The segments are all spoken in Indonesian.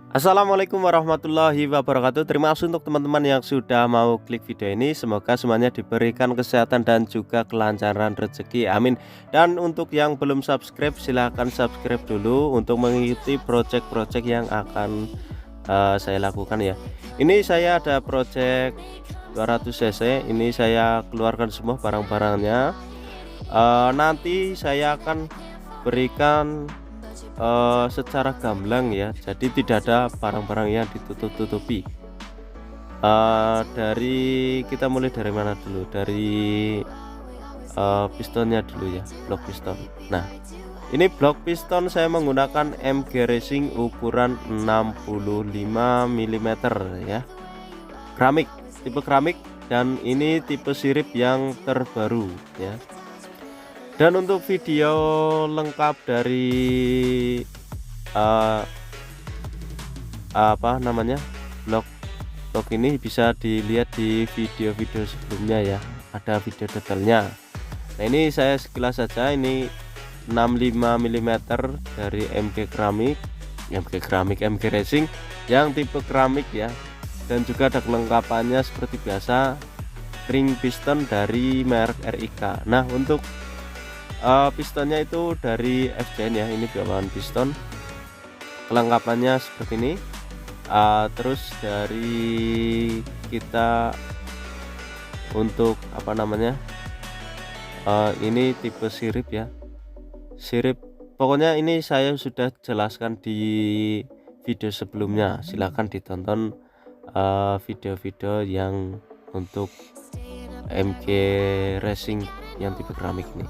Assalamualaikum warahmatullahi wabarakatuh. Terima kasih untuk teman-teman yang sudah mau klik video ini. Semoga semuanya diberikan kesehatan dan juga kelancaran rezeki, amin. Dan untuk yang belum subscribe, silahkan subscribe dulu untuk mengikuti project-project yang akan saya lakukan ya. Ini saya ada project 200 cc. Ini saya keluarkan semua barang-barangnya. Nanti saya akan berikan secara gamblang ya, jadi tidak ada barang-barang yang ditutup-tutupi. Kita mulai dari mana dulu, dari pistonnya dulu ya, blok piston. Nah, ini blok piston saya menggunakan MG Racing ukuran 65 mm ya, keramik, tipe keramik, dan ini tipe sirip yang terbaru ya. Dan untuk video lengkap dari blok ini bisa dilihat di video-video sebelumnya ya, ada video detailnya. Nah, ini saya sekilas saja. Ini 65 mm dari MG MG Racing yang tipe keramik ya, dan juga ada kelengkapannya seperti biasa, ring piston dari merek RIK. Nah, untuk pistonnya itu dari FCN ya, ini bawaan piston, kelengkapannya seperti ini. Terus dari kita untuk ini tipe sirip ya, sirip, pokoknya ini saya sudah jelaskan di video sebelumnya. Silahkan ditonton video-video yang untuk MG Racing yang tipe keramik ini.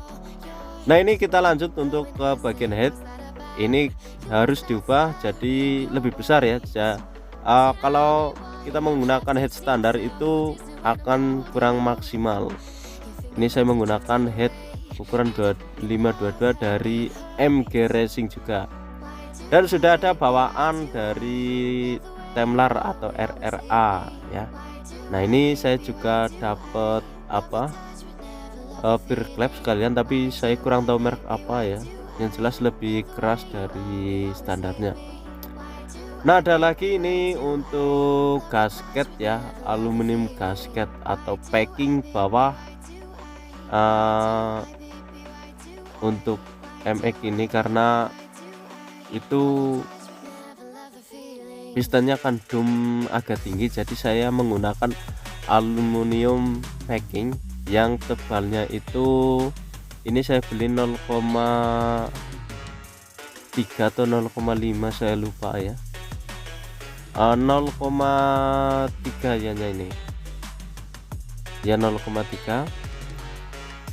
Nah, ini kita lanjut untuk ke bagian head. Ini harus diubah jadi lebih besar ya. Kalau kita menggunakan head standar itu akan kurang maksimal. Ini saya menggunakan head ukuran 2522 dari MG Racing juga, dan sudah ada bawaan dari Temlar atau RRA ya. Nah, ini saya juga dapat beer clap sekalian, tapi saya kurang tahu merek apa ya, yang jelas lebih keras dari standarnya. Nah, ada lagi ini untuk gasket ya, aluminium gasket atau packing bawah untuk MX ini, karena itu pistonnya kan dum agak tinggi, jadi saya menggunakan aluminium packing yang tebalnya itu, ini saya beli 0,3 atau 0,5, saya lupa ya, 0,3 ya, ini ya 0,3.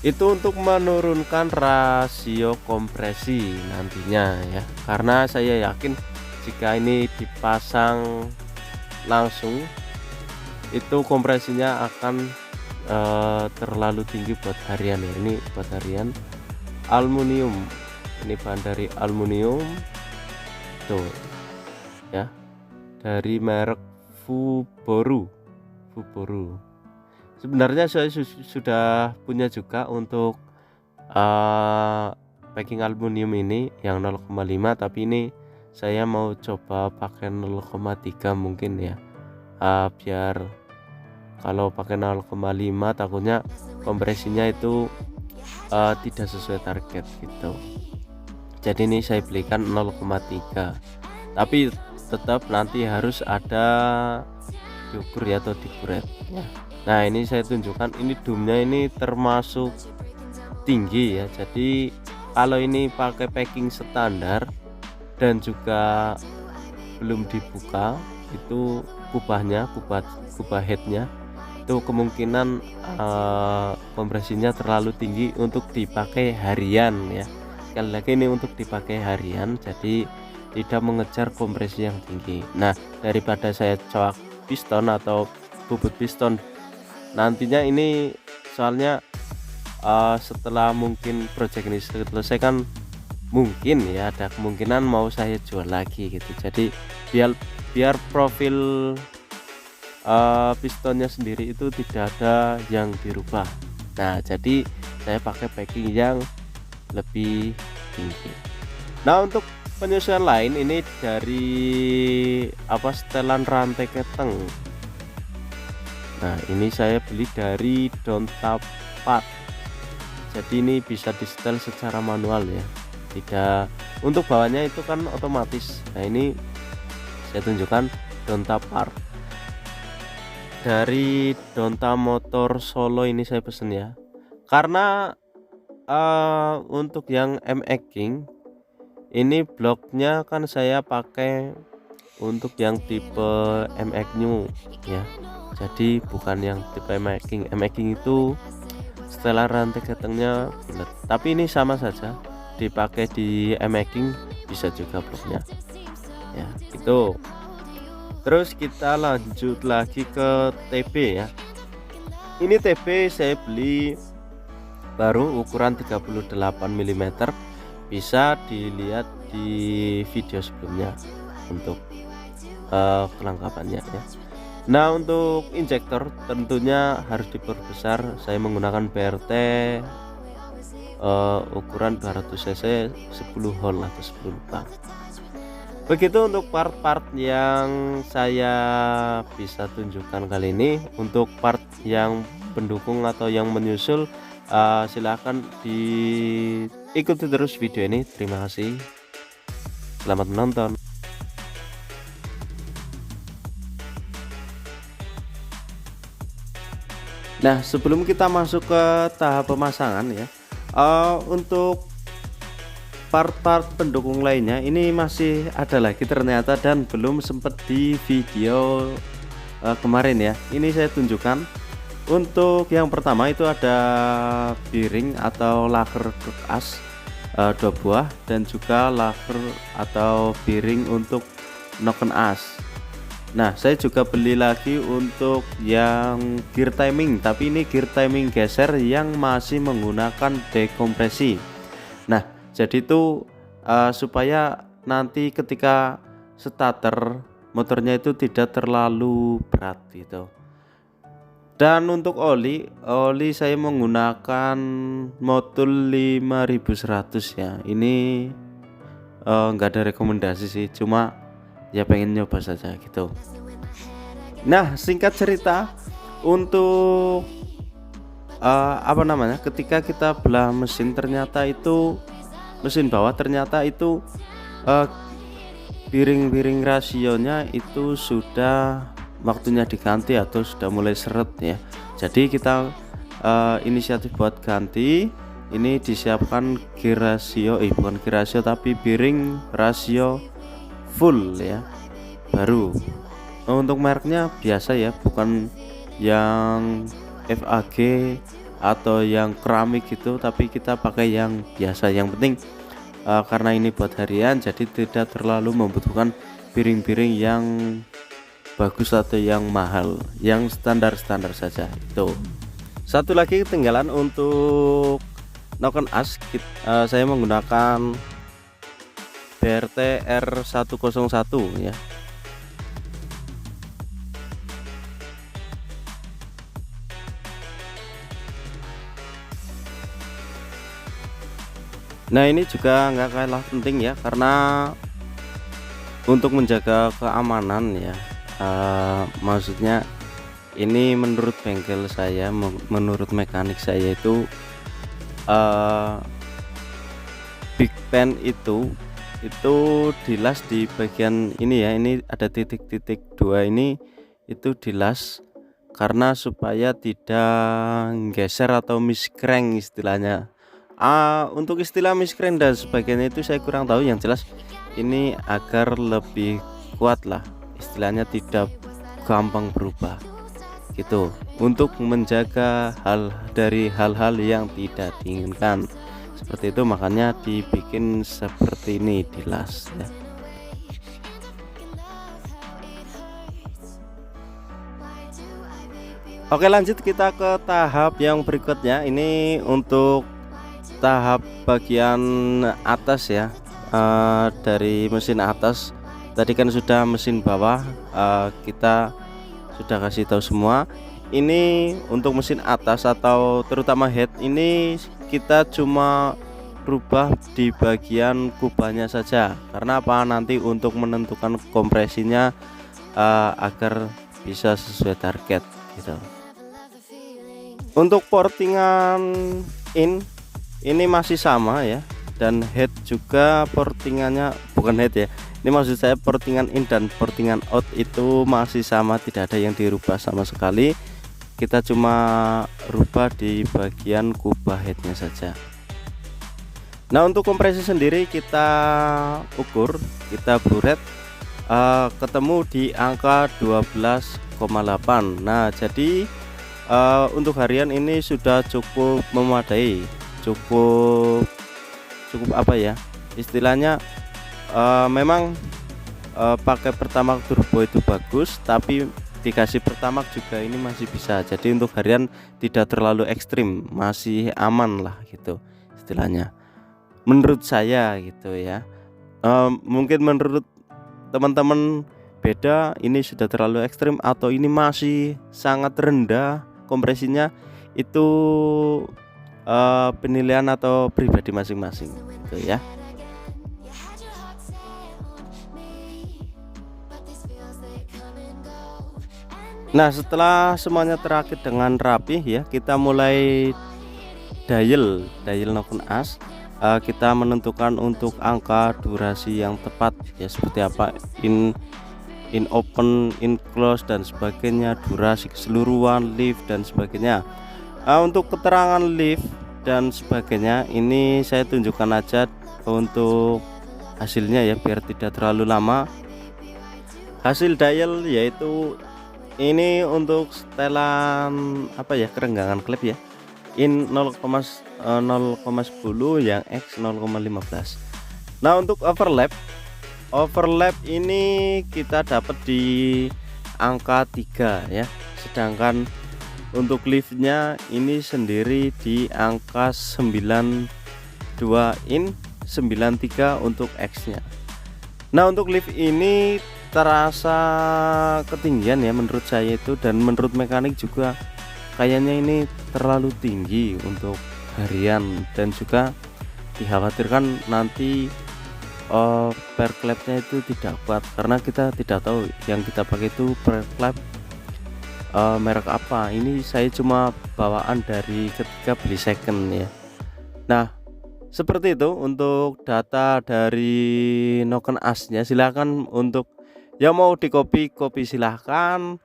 itu untuk menurunkan rasio kompresi nantinya ya, karena saya yakin jika ini dipasang langsung itu kompresinya akan terlalu tinggi buat harian ya. Ini buat harian aluminium, ini bahan dari aluminium tuh ya, dari merek Fuboru. Sebenarnya saya sudah punya juga untuk packing aluminium ini yang 0,5, tapi ini saya mau coba pakai 0,3 mungkin ya, biar kalau pakai 0,5 takutnya kompresinya itu tidak sesuai target gitu. Jadi ini saya belikan 0,3, tapi tetap nanti harus ada diukur ya, atau dikuret ya. Nah, ini saya tunjukkan, ini dumnya ini termasuk tinggi ya, jadi kalau ini pakai packing standar dan juga belum dibuka itu kubah headnya itu kemungkinan kompresinya terlalu tinggi untuk dipakai harian ya. Sekali lagi, ini untuk dipakai harian, jadi tidak mengejar kompresi yang tinggi. Nah, daripada saya coak piston atau bubut piston nantinya ini, soalnya setelah mungkin project ini selesai kan mungkin ya ada kemungkinan mau saya jual lagi gitu. Jadi biar profil pistonnya sendiri itu tidak ada yang dirubah. Nah, jadi saya pakai packing yang lebih tinggi. Nah, untuk penyesuaian lain ini dari setelan rantai keteng. Nah, ini saya beli dari Donta Part. Jadi ini bisa di setel secara manual ya, tidak untuk bawahnya itu kan otomatis. Nah, ini saya tunjukkan Donta Part dari Donta Motor Solo. Ini saya pesen ya, karena untuk yang MX King ini bloknya kan saya pakai untuk yang tipe MX New ya, jadi bukan yang tipe MX King. MX King itu setelah rantai ketengnya bulat, tapi ini sama saja dipakai di MX King bisa juga bloknya ya itu. Terus kita lanjut lagi ke TB ya. Ini TB saya beli baru ukuran 38 mm, bisa dilihat di video sebelumnya untuk kelengkapannya ya. Nah, untuk injektor tentunya harus diperbesar. Saya menggunakan BRT ukuran 200 cc 10 hole atau 10 lubang. Begitu untuk part-part yang saya bisa tunjukkan kali ini. Untuk part yang pendukung atau yang menyusul, silahkan diikuti terus video ini. Terima kasih, selamat menonton. Nah, sebelum kita masuk ke tahap pemasangan ya, untuk part-part pendukung lainnya ini masih ada lagi ternyata dan belum sempat di video kemarin ya. Ini saya tunjukkan. Untuk yang pertama itu ada bearing atau laker kruk as 2 buah, dan juga laker atau bearing untuk noken as. Nah, saya juga beli lagi untuk yang gear timing, tapi ini gear timing geser yang masih menggunakan dekompresi. Nah, jadi itu supaya nanti ketika starter motornya itu tidak terlalu berat gitu. Dan untuk oli saya menggunakan Motul 5100 ya. Ini enggak ada rekomendasi sih, cuma ya pengen nyoba saja gitu. Nah, singkat cerita, untuk ketika kita belah mesin, ternyata itu mesin bawah ternyata itu bearing rasionya itu sudah waktunya diganti atau sudah mulai seret ya. Jadi kita inisiatif buat ganti. Ini disiapkan gear rasio, bukan gear rasio tapi bearing rasio full ya, baru. Untuk mereknya biasa ya, bukan yang FAG atau yang keramik gitu, tapi kita pakai yang biasa. Yang penting karena ini buat harian, jadi tidak terlalu membutuhkan bearing-bearing yang bagus atau yang mahal, yang standar-standar saja itu. Satu lagi ketinggalan untuk noken as, saya menggunakan BRT R101 ya. Nah, ini juga nggak kalah penting ya, karena untuk menjaga keamanan ya. Maksudnya ini menurut bengkel saya, menurut mekanik saya itu big pen itu dilas di bagian ini ya. Ini ada titik-titik 2 ini, itu dilas karena supaya tidak geser atau miskrank istilahnya. Untuk istilah miskrank dan sebagainya itu saya kurang tahu. Yang jelas ini agar lebih kuat lah, istilahnya tidak gampang berubah gitu, untuk menjaga hal-hal yang tidak diinginkan seperti itu. Makanya dibikin seperti ini, dilas ya. Oke, lanjut kita ke tahap yang berikutnya. Ini untuk tahap bagian atas ya, dari mesin atas. Tadi kan sudah mesin bawah, kita sudah kasih tahu semua. Ini untuk mesin atas atau terutama head, ini kita cuma rubah di bagian kubahnya saja. Karena apa? Nanti untuk menentukan kompresinya agar bisa sesuai target gitu. Untuk portingan ini masih sama ya, dan head juga portingannya, bukan head ya, ini maksud saya portingan in dan portingan out itu masih sama, tidak ada yang dirubah sama sekali. Kita cuma rubah di bagian kubah headnya saja. Nah, untuk kompresi sendiri kita ukur, kita buret, ketemu di angka 12,8. Nah, jadi untuk harian ini sudah cukup memadai, cukup apa ya istilahnya, memang pakai Pertamax turbo itu bagus, tapi dikasih Pertamax juga ini masih bisa. Jadi untuk harian tidak terlalu ekstrim, masih aman lah gitu istilahnya, menurut saya gitu ya. Mungkin menurut teman-teman beda, ini sudah terlalu ekstrim atau ini masih sangat rendah kompresinya, itu penilaian atau pribadi masing-masing gitu ya. Nah, setelah semuanya terakit dengan rapih ya, kita mulai dial noken as. Kita menentukan untuk angka durasi yang tepat ya, seperti apa, in open, in close dan sebagainya, durasi keseluruhan, lift dan sebagainya. Untuk keterangan lift dan sebagainya ini saya tunjukkan aja untuk hasilnya ya, biar tidak terlalu lama. Hasil dial yaitu ini untuk setelan apa ya, kerenggangan klep ya, in 0,10 yang X 0,15. Nah, untuk overlap ini kita dapat di angka 3 ya, sedangkan untuk liftnya ini sendiri di angka 92 in 93 untuk X nya. Nah, untuk lift ini terasa ketinggian ya menurut saya itu, dan menurut mekanik juga kayaknya ini terlalu tinggi untuk harian, dan juga dikhawatirkan nanti per klepnya itu tidak kuat, karena kita tidak tahu yang kita pakai itu per klep merek apa. Ini saya cuma bawaan dari ketika beli second ya. Nah, seperti itu untuk data dari noken asnya. Silahkan untuk yang mau di copy silahkan,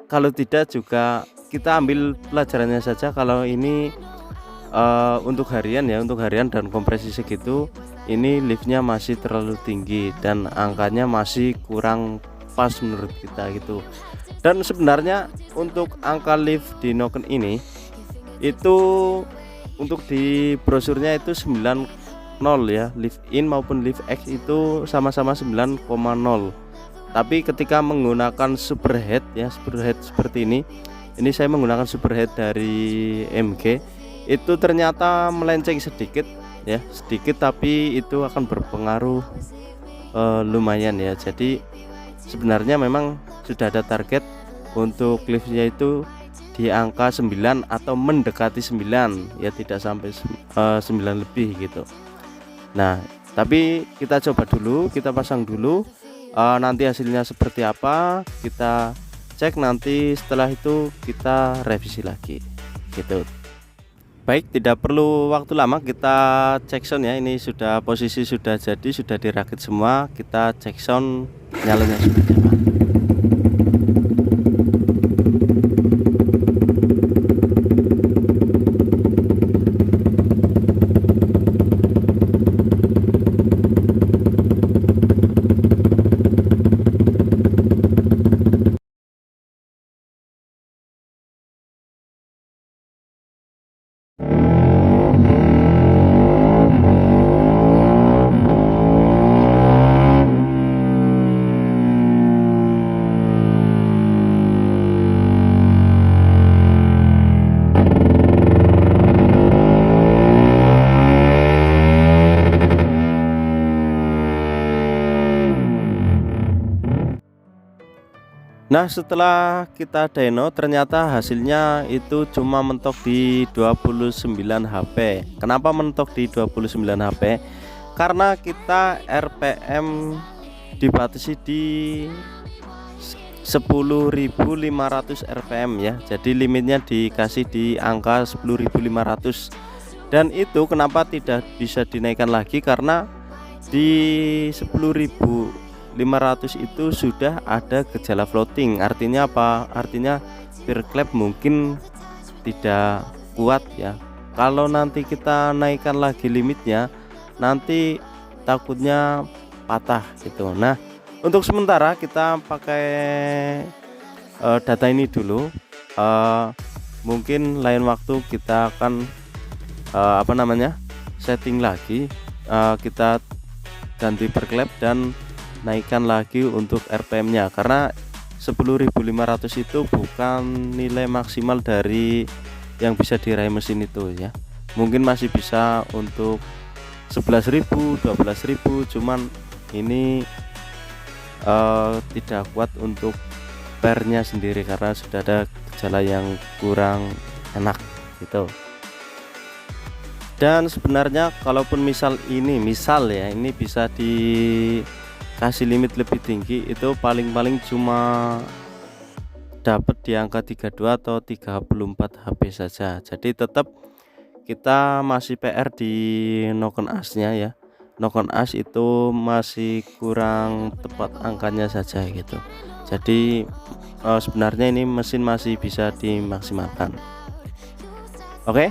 kalau tidak juga kita ambil pelajarannya saja. Kalau ini untuk harian ya, untuk harian dan kompresi segitu, ini liftnya masih terlalu tinggi dan angkanya masih kurang pas menurut kita gitu. Dan sebenarnya untuk angka lift di noken ini itu untuk di brosurnya itu 90 ya, lift in maupun lift X itu sama-sama 9,0. Tapi ketika menggunakan superhead ya, superhead seperti ini saya menggunakan superhead dari MG, itu ternyata melenceng sedikit ya, sedikit, tapi itu akan berpengaruh lumayan ya. Jadi sebenarnya memang sudah ada target untuk liftnya itu di angka 9 atau mendekati 9 ya, tidak sampai 9 lebih gitu. Nah, tapi kita coba dulu, kita pasang dulu, nanti hasilnya seperti apa kita cek, nanti setelah itu kita revisi lagi gitu. Baik, tidak perlu waktu lama, kita cek sound ya. Ini sudah posisi sudah jadi, sudah dirakit semua. Kita cek sound nyalanya seperti apa. Nah, setelah kita deno ternyata hasilnya itu cuma mentok di 29 HP. Kenapa mentok di 29 HP? Karena kita RPM dibatasi di 10.500 RPM ya. Jadi limitnya dikasih di angka 10.500. Dan itu kenapa tidak bisa dinaikkan lagi, karena di 10.500 itu sudah ada gejala floating. Artinya apa? Artinya peer clap mungkin tidak kuat ya. Kalau nanti kita naikkan lagi limitnya, nanti takutnya patah gitu. Nah, untuk sementara kita pakai data ini dulu. Mungkin lain waktu kita akan setting lagi, kita ganti per clap dan naikkan lagi untuk RPM nya, karena 10.500 itu bukan nilai maksimal dari yang bisa diraih mesin itu ya. Mungkin masih bisa untuk 11.000 12.000, cuman ini tidak kuat untuk pernya sendiri karena sudah ada gejala yang kurang enak gitu. Dan sebenarnya kalaupun misal ya ini bisa dikasih limit lebih tinggi, itu paling-paling cuma dapat di angka 32 atau 34 HP saja. Jadi tetap kita masih PR di Nokon As nya ya. Nokon As itu masih kurang tepat angkanya saja gitu. Jadi sebenarnya ini mesin masih bisa dimaksimalkan. Oke.